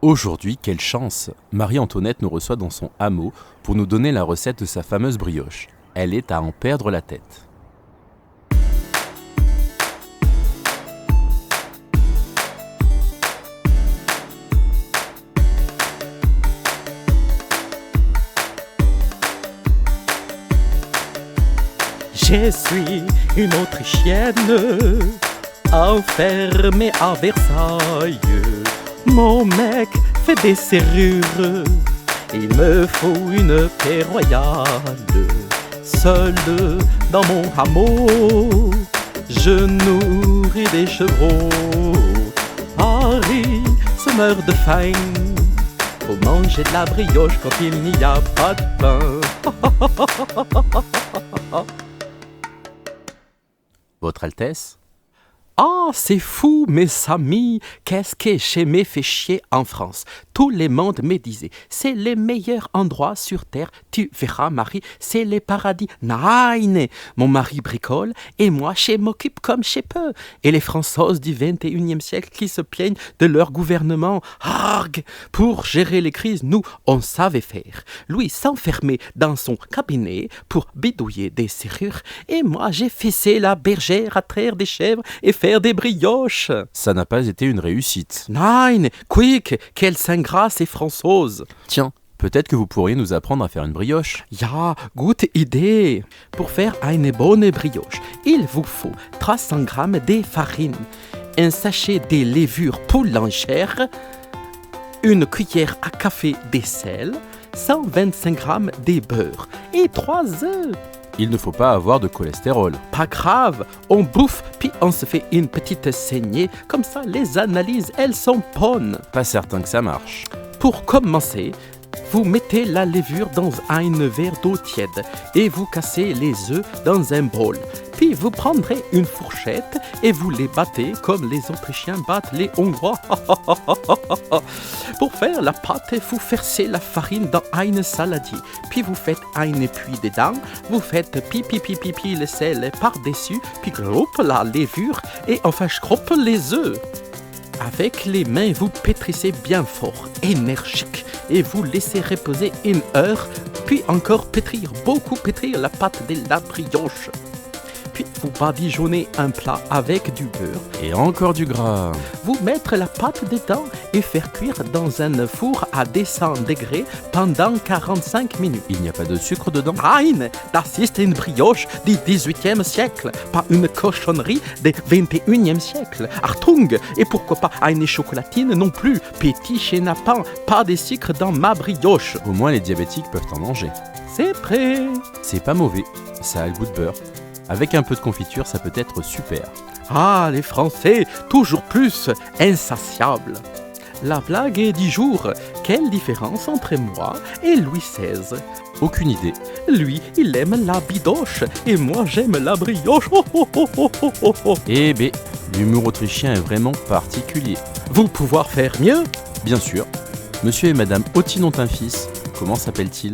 Aujourd'hui, quelle chance! Marie-Antoinette nous reçoit dans son hameau pour nous donner la recette de sa fameuse brioche. Elle est à en perdre la tête. Je suis une Autrichienne, enfermée à Versailles. Mon mec fait des serrures, il me faut une paix royale. Seul dans mon hameau, je nourris des chevreaux. Harry se meurt de faim, faut manger de la brioche quand il n'y a pas de pain. Votre Altesse? Ah, c'est fou, mes amis, qu'est-ce que j'aimais fait chier en France. Tout le monde me disait, c'est les meilleurs endroits sur terre, tu verras Marie, c'est les paradis. Nein, mon mari bricole et moi je m'occupe comme je peux. Et les Françaises du 21e siècle qui se plaignent de leur gouvernement, arg, pour gérer les crises, nous, on savait faire. Lui s'enfermait dans son cabinet pour bidouiller des serrures et moi j'ai fessé la bergère à traire des chèvres et faire des brioches. Ça n'a pas été une réussite. Nein, quick, quelle Saint-Grâce et Françoise. Tiens, peut-être que vous pourriez nous apprendre à faire une brioche. Ja, gute Idee. Pour faire une bonne brioche, il vous faut 300 g de farine, un sachet de levure boulangère, une cuillère à café de sel, 125 g de beurre et 3 œufs. Il ne faut pas avoir de cholestérol. Pas grave, on bouffe puis on se fait une petite saignée, comme ça les analyses elles sont bonnes. Pas certain que ça marche. Pour commencer, vous mettez la levure dans un verre d'eau tiède et vous cassez les œufs dans un bol. Puis vous prendrez une fourchette et vous les battez comme les Autrichiens battent les Hongrois. Pour faire la pâte, vous versez la farine dans un saladier. Puis vous faites un puits dedans, vous faites pipi le sel par-dessus, puis groupe la levure et enfin groupe les œufs. Avec les mains, vous pétrissez bien fort, énergique, et vous laissez reposer 1 heure, puis encore pétrir, beaucoup pétrir la pâte de la brioche. Puis vous badigeonnez un plat avec du beurre. Et encore du gras. Vous mettre la pâte dedans et faire cuire dans un four à 200 degrés pendant 45 minutes. Il n'y a pas de sucre dedans? Nein, das ist une brioche du 18e siècle, pas une cochonnerie du 21e siècle. Achtung, et pourquoi pas une chocolatine non plus. Petit chénapin, pas de sucre dans ma brioche. Au moins les diabétiques peuvent en manger. C'est prêt. C'est pas mauvais, ça a le goût de beurre. Avec un peu de confiture, ça peut être super. Ah, les Français, toujours plus insatiables. La blague est du jour. Quelle différence entre moi et Louis XVI? Aucune idée. Lui, il aime la bidoche et moi, j'aime la brioche. Oh, oh, oh, oh, oh, oh, oh. Eh ben, l'humour autrichien est vraiment particulier. Vous pouvoir faire mieux? Bien sûr. Monsieur et Madame Otinon-Tinfis, comment s'appelle-t-il?